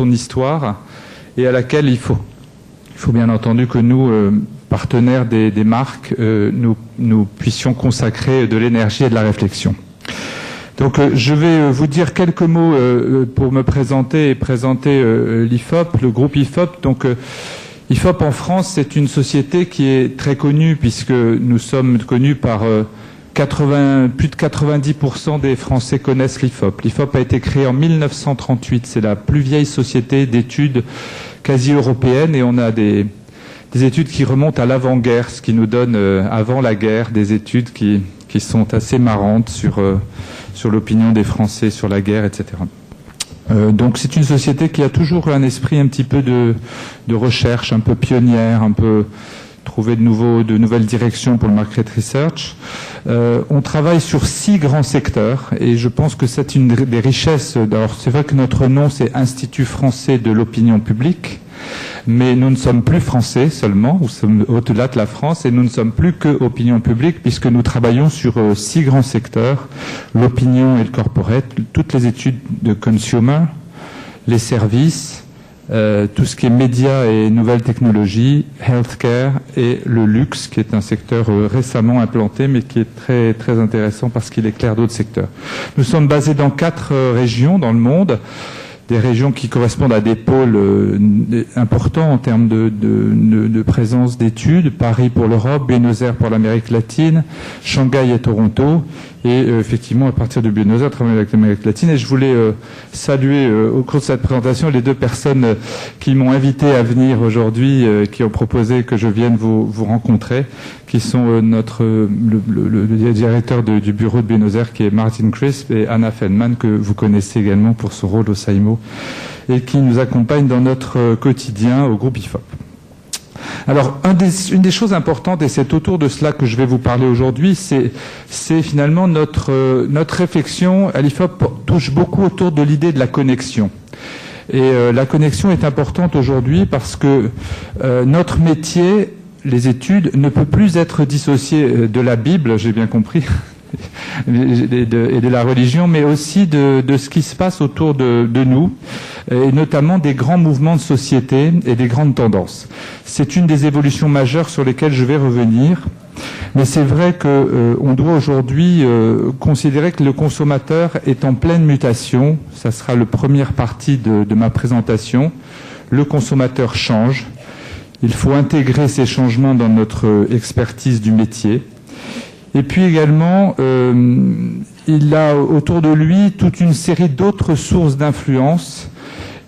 son histoire et à laquelle il faut bien entendu que nous, partenaires des marques, nous puissions consacrer de l'énergie et de la réflexion. Donc je vais vous dire quelques mots pour me présenter et présenter l'IFOP, le groupe IFOP. Donc IFOP en France, c'est une société qui est très connue puisque nous sommes connus par plus de 90% des Français connaissent l'IFOP. L'IFOP a été créé en 1938, c'est la plus vieille société d'études quasi européenne et on a des études qui remontent à l'avant-guerre, ce qui nous donne, avant la guerre, des études qui sont assez marrantes sur l'opinion des Français sur la guerre, etc. Donc c'est une société qui a toujours un esprit un petit peu de recherche, un peu pionnière, un peu trouver de nouvelles directions pour le market research. On travaille sur 6 grands secteurs et je pense que c'est une des richesses. Alors c'est vrai que notre nom c'est Institut français de l'opinion publique, mais nous ne sommes plus français seulement, nous sommes au-delà de la France et nous ne sommes plus que opinion publique puisque nous travaillons sur 6 grands secteurs, l'opinion et le corporate, toutes les études de consumer, les services, tout ce qui est médias et nouvelles technologies, healthcare et le luxe, qui est un secteur récemment implanté, mais qui est très, très intéressant parce qu'il éclaire d'autres secteurs. Nous sommes basés dans 4 régions dans le monde, des régions qui correspondent à des pôles importants en termes de présence d'études, Paris pour l'Europe, Buenos Aires pour l'Amérique latine, Shanghai et Toronto, et effectivement à partir de Buenos Aires, travailler avec l'Amérique latine. Et je voulais saluer au cours de cette présentation les 2 personnes qui m'ont invité à venir aujourd'hui, qui ont proposé que je vienne vous rencontrer, qui sont le directeur du bureau de Buenos Aires, qui est Martin Crisp, et Anna Feldman, que vous connaissez également pour son rôle au SAIMO, et qui nous accompagne dans notre quotidien au groupe IFOP. Alors, une des choses importantes, et c'est autour de cela que je vais vous parler aujourd'hui, c'est finalement notre réflexion à l'IFOP touche beaucoup autour de l'idée de la connexion. Et la connexion est importante aujourd'hui parce que notre métier, les études, ne peut plus être dissocié de la Bible, j'ai bien compris, et de la religion, mais aussi de ce qui se passe autour de nous, et notamment des grands mouvements de société et des grandes tendances. C'est une des évolutions majeures sur lesquelles je vais revenir, mais c'est vrai qu'on doit aujourd'hui considérer que le consommateur est en pleine mutation. Ça sera la première partie de ma présentation. Le consommateur change. Il faut intégrer ces changements dans notre expertise du métier. Et puis également, il a autour de lui toute une série d'autres sources d'influence.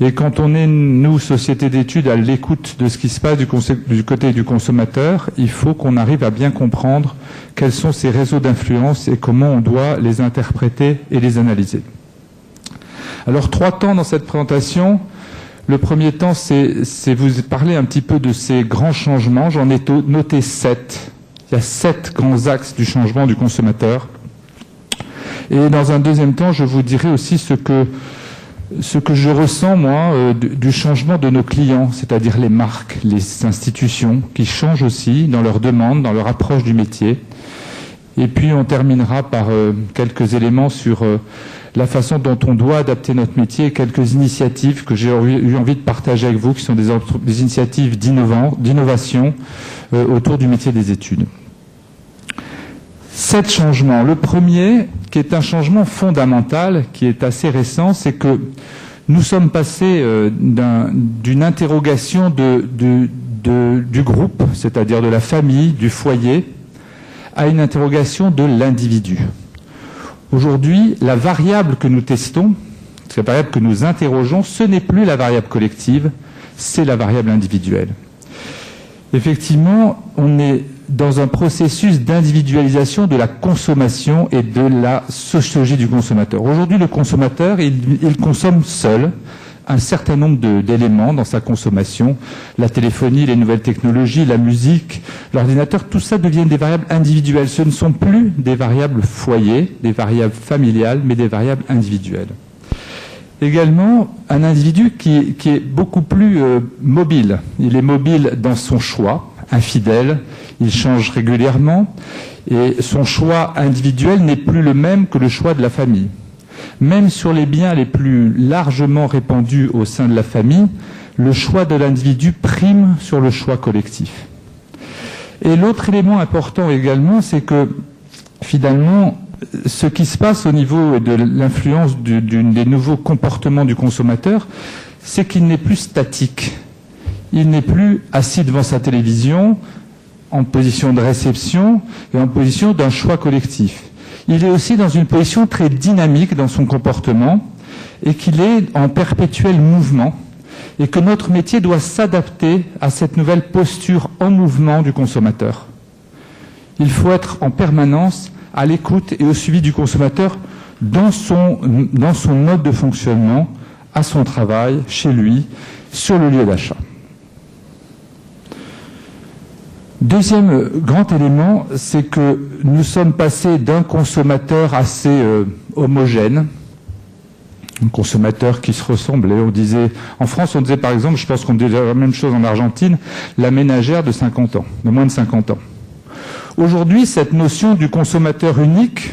Et quand on est, nous, société d'études, à l'écoute de ce qui se passe du côté du consommateur, il faut qu'on arrive à bien comprendre quels sont ces réseaux d'influence et comment on doit les interpréter et les analyser. Alors, 3 temps dans cette présentation. Le premier temps, c'est vous parler un petit peu de ces grands changements. J'en ai noté 7. Il y a 7 grands axes du changement du consommateur. Et dans un deuxième temps, je vous dirai aussi ce que je ressens, moi, du changement de nos clients, c'est-à-dire les marques, les institutions, qui changent aussi dans leurs demandes, dans leur approche du métier. Et puis, on terminera par quelques éléments sur la façon dont on doit adapter notre métier, quelques initiatives que j'ai eu envie de partager avec vous, qui sont des initiatives d'innovation autour du métier des études. 7 changements. Le premier, qui est un changement fondamental, qui est assez récent, c'est que nous sommes passés d'une interrogation du groupe, c'est-à-dire de la famille, du foyer, à une interrogation de l'individu. Aujourd'hui, la variable que nous testons, la variable que nous interrogeons, ce n'est plus la variable collective, c'est la variable individuelle. Effectivement, on est dans un processus d'individualisation de la consommation et de la sociologie du consommateur. Aujourd'hui, le consommateur, il consomme seul un certain nombre d'éléments dans sa consommation. La téléphonie, les nouvelles technologies, la musique, l'ordinateur, tout ça devient des variables individuelles. Ce ne sont plus des variables foyer, des variables familiales, mais des variables individuelles. Également, un individu qui est beaucoup plus mobile. Il est mobile dans son choix, infidèle, il change régulièrement, et son choix individuel n'est plus le même que le choix de la famille. Même sur les biens les plus largement répandus au sein de la famille, le choix de l'individu prime sur le choix collectif. Et l'autre élément important également, c'est que finalement, ce qui se passe au niveau de l'influence des nouveaux comportements du consommateur, c'est qu'il n'est plus statique. Il n'est plus assis devant sa télévision, en position de réception et en position d'un choix collectif. Il est aussi dans une position très dynamique dans son comportement et qu'il est en perpétuel mouvement et que notre métier doit s'adapter à cette nouvelle posture en mouvement du consommateur. Il faut être en permanence à l'écoute et au suivi du consommateur dans son mode de fonctionnement, à son travail, chez lui, sur le lieu d'achat. Deuxième grand élément, c'est que nous sommes passés d'un consommateur assez homogène, un consommateur qui se ressemblait. En France, on disait par exemple, je pense qu'on disait la même chose en Argentine, la ménagère de 50 ans, de moins de 50 ans. Aujourd'hui, cette notion du consommateur unique,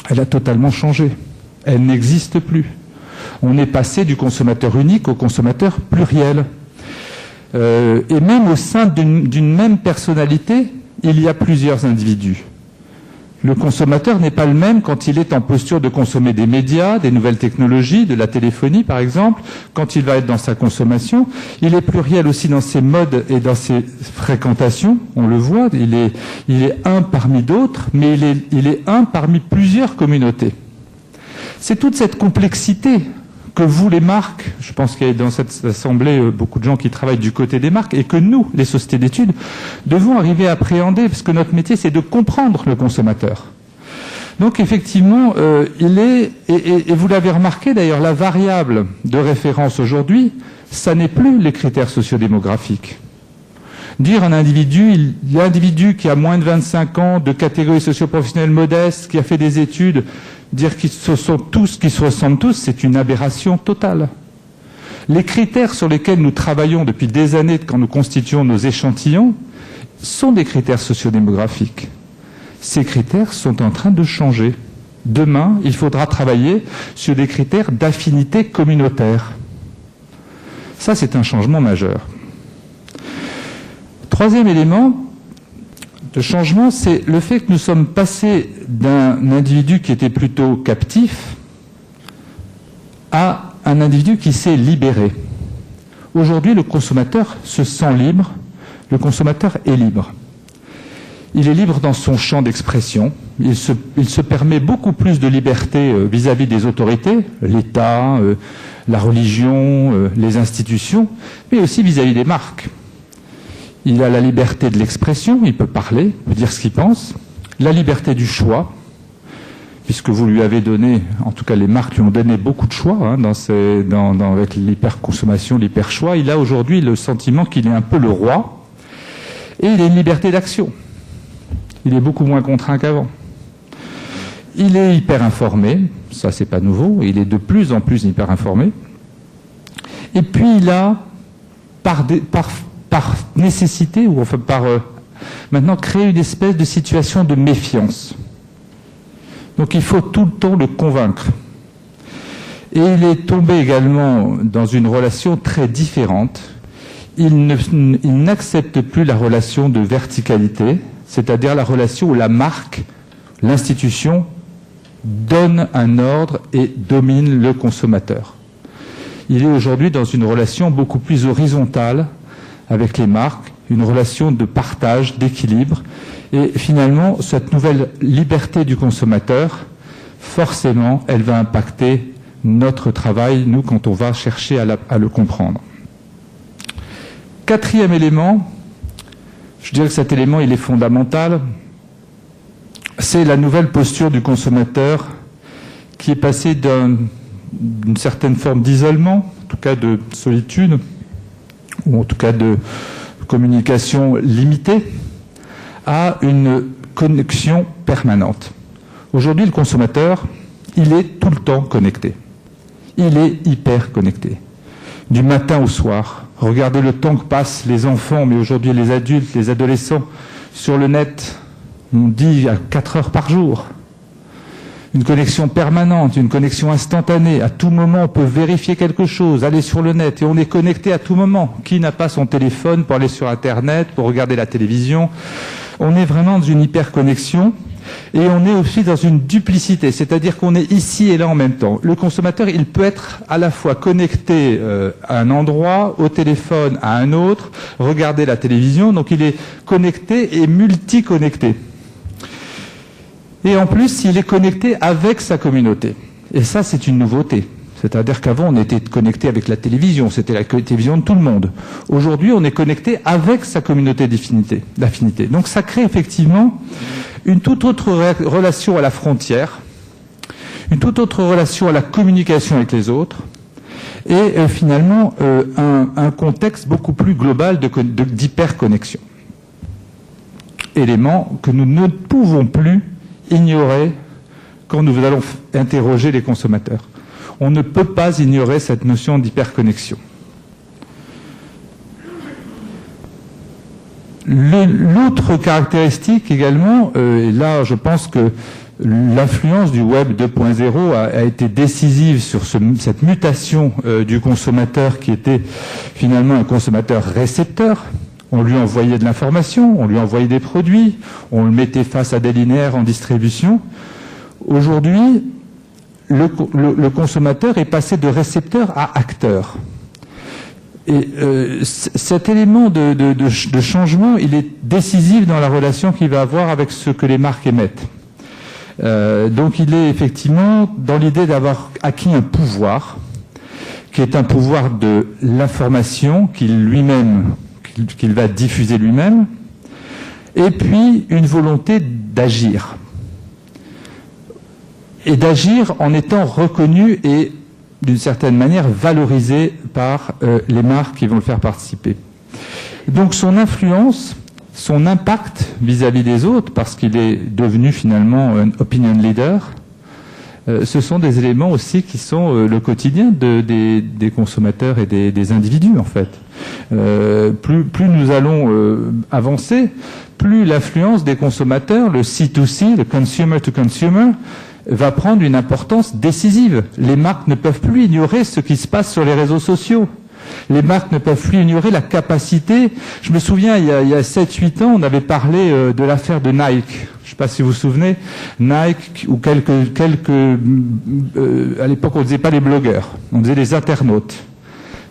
elle a totalement changé. Elle n'existe plus. On est passé du consommateur unique au consommateur pluriel. Et même au sein d'une même personnalité, il y a plusieurs individus. Le consommateur n'est pas le même quand il est en posture de consommer des médias, des nouvelles technologies, de la téléphonie par exemple, quand il va être dans sa consommation. Il est pluriel aussi dans ses modes et dans ses fréquentations, on le voit, il est un parmi d'autres, mais il est un parmi plusieurs communautés. C'est toute cette complexité que vous, les marques, je pense qu'il y a dans cette assemblée beaucoup de gens qui travaillent du côté des marques, et que nous, les sociétés d'études, devons arriver à appréhender, parce que notre métier, c'est de comprendre le consommateur. Donc effectivement, et vous l'avez remarqué d'ailleurs, la variable de référence aujourd'hui, ça n'est plus les critères sociodémographiques. Dire un individu, il y a un individu qui a moins de 25 ans, de catégorie socio-professionnelle modeste, qui a fait des études, dire qu'ils se ressemblent tous, c'est une aberration totale. Les critères sur lesquels nous travaillons depuis des années quand nous constituons nos échantillons sont des critères sociodémographiques. Ces critères sont en train de changer. Demain, il faudra travailler sur des critères d'affinité communautaire. Ça, c'est un changement majeur. Troisième élément de changement, c'est le fait que nous sommes passés d'un individu qui était plutôt captif à un individu qui s'est libéré. Aujourd'hui, le consommateur se sent libre, le consommateur est libre. Il est libre dans son champ d'expression, il se permet beaucoup plus de liberté vis-à-vis des autorités, l'État, la religion, les institutions, mais aussi vis-à-vis des marques. Il a la liberté de l'expression, il peut parler, il peut dire ce qu'il pense, la liberté du choix, puisque vous lui avez donné, en tout cas les marques lui ont donné beaucoup de choix avec l'hyperconsommation, l'hyperchoix. Il a aujourd'hui le sentiment qu'il est un peu le roi, et il a une liberté d'action. Il est beaucoup moins contraint qu'avant. Il est hyper informé, ça c'est pas nouveau, il est de plus en plus hyper informé. Et puis il a, par nécessité, ou enfin maintenant créer une espèce de situation de méfiance. Donc il faut tout le temps le convaincre. Et il est tombé également dans une relation très différente. Il n'accepte plus la relation de verticalité, c'est-à-dire la relation où la marque, l'institution, donne un ordre et domine le consommateur. Il est aujourd'hui dans une relation beaucoup plus horizontale avec les marques, une relation de partage, d'équilibre. Et finalement, cette nouvelle liberté du consommateur, forcément, elle va impacter notre travail, nous, quand on va chercher à le comprendre. Quatrième élément, je dirais que cet élément, il est fondamental, c'est la nouvelle posture du consommateur qui est passée d'une certaine forme d'isolement, en tout cas de solitude, ou en tout cas de communication limitée, à une connexion permanente. Aujourd'hui, le consommateur, il est tout le temps connecté. Il est hyper connecté. Du matin au soir. Regardez le temps que passent les enfants, mais aujourd'hui les adultes, les adolescents, sur le net, on dit à 4 heures par jour. une connexion permanente, une connexion instantanée. À tout moment, on peut vérifier quelque chose, aller sur le net, et on est connecté à tout moment. Qui n'a pas son téléphone pour aller sur Internet, pour regarder la télévision? On est vraiment dans une hyperconnexion, et on est aussi dans une duplicité, c'est-à-dire qu'on est ici et là en même temps. Le consommateur, il peut être à la fois connecté à un endroit, au téléphone à un autre, regarder la télévision, donc il est connecté et multi-connecté. Et en plus, il est connecté avec sa communauté. Et ça, c'est une nouveauté. C'est-à-dire qu'avant, on était connecté avec la télévision. C'était la télévision de tout le monde. Aujourd'hui, on est connecté avec sa communauté d'affinité. Donc, ça crée effectivement une toute autre relation à la frontière, une toute autre relation à la communication avec les autres, et finalement, un contexte beaucoup plus global d'hyperconnexion. Élément que nous ne pouvons plus ignorer quand nous allons interroger les consommateurs. On ne peut pas ignorer cette notion d'hyperconnexion. L'autre caractéristique également, et là je pense que l'influence du Web 2.0 a été décisive sur cette mutation du consommateur qui était finalement un consommateur récepteur. On lui envoyait de l'information, on lui envoyait des produits, on le mettait face à des linéaires en distribution. Aujourd'hui, le consommateur est passé de récepteur à acteur. Et cet élément de changement, il est décisif dans la relation qu'il va avoir avec ce que les marques émettent. Donc il est effectivement dans l'idée d'avoir acquis un pouvoir, qui est un pouvoir de l'information qu'il va diffuser lui-même, et puis une volonté d'agir. Et d'agir en étant reconnu et, d'une certaine manière, valorisé par les marques qui vont le faire participer. Donc son influence, son impact vis-à-vis des autres, parce qu'il est devenu finalement un opinion leader, ce sont des éléments aussi qui sont le quotidien des consommateurs et des individus, en fait. Plus nous allons avancer, plus l'influence des consommateurs, le C2C, le consumer to consumer, va prendre une importance décisive. Les marques ne peuvent plus ignorer ce qui se passe sur les réseaux sociaux. Les marques ne peuvent plus ignorer la capacité. Je me souviens, il y a 7-8 ans, on avait parlé de l'affaire de Nike. Je ne sais pas si vous vous souvenez, Nike ou à l'époque on ne disait pas les blogueurs, on disait les internautes.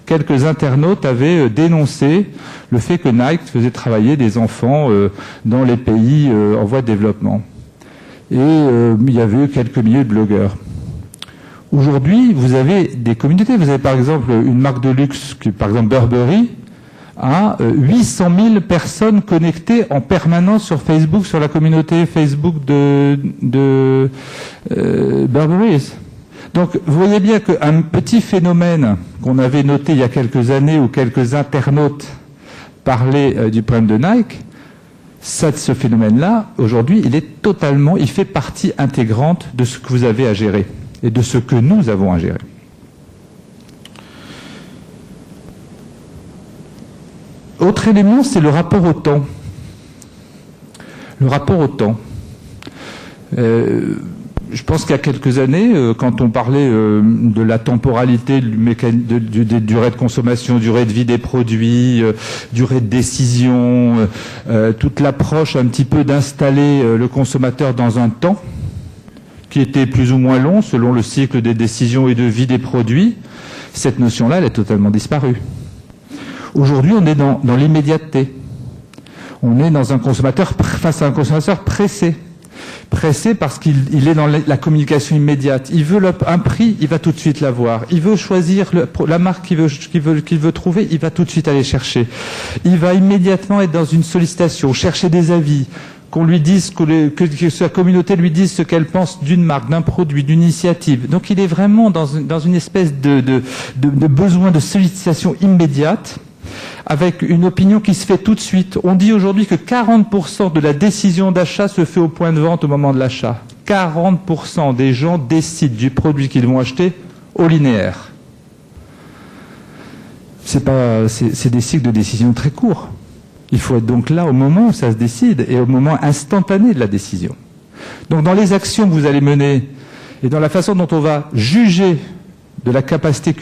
Quelques internautes avaient dénoncé le fait que Nike faisait travailler des enfants dans les pays en voie de développement. Et il y avait quelques milliers de blogueurs. Aujourd'hui, vous avez des communautés. Vous avez par exemple une marque de luxe, par exemple Burberry, a 800 000 personnes connectées en permanence sur Facebook, sur la communauté Facebook de Burberry. Donc vous voyez bien qu'un petit phénomène qu'on avait noté il y a quelques années où quelques internautes parlaient du problème de Nike, ce phénomène-là, aujourd'hui, il fait partie intégrante de ce que vous avez à gérer et de ce que nous avons à gérer. Autre élément, c'est le rapport au temps. Le rapport au temps. Je pense qu'il y a quelques années, quand on parlait de la temporalité, des durées de consommation, durée de vie des produits, durée de décision, toute l'approche un petit peu d'installer le consommateur dans un temps qui était plus ou moins long selon le cycle des décisions et de vie des produits, cette notion-là, elle est totalement disparue. Aujourd'hui, on est dans l'immédiateté. On est dans un consommateur face à un consommateur pressé. Pressé parce qu'il est dans la communication immédiate. Il veut un prix, il va tout de suite l'avoir. Il veut choisir la marque qu'il veut trouver, il va tout de suite aller chercher. Il va immédiatement être dans une sollicitation, chercher des avis, qu'on lui dise, que sa communauté lui dise ce qu'elle pense d'une marque, d'un produit, d'une initiative. Donc il est vraiment dans une espèce de besoin de sollicitation immédiate, avec une opinion qui se fait tout de suite. On dit aujourd'hui que 40% de la décision d'achat se fait au point de vente au moment de l'achat. 40% des gens décident du produit qu'ils vont acheter au linéaire. C'est des cycles de décision très courts. Il faut être donc là au moment où ça se décide et au moment instantané de la décision. Donc dans les actions que vous allez mener et dans la façon dont on va juger de la capacité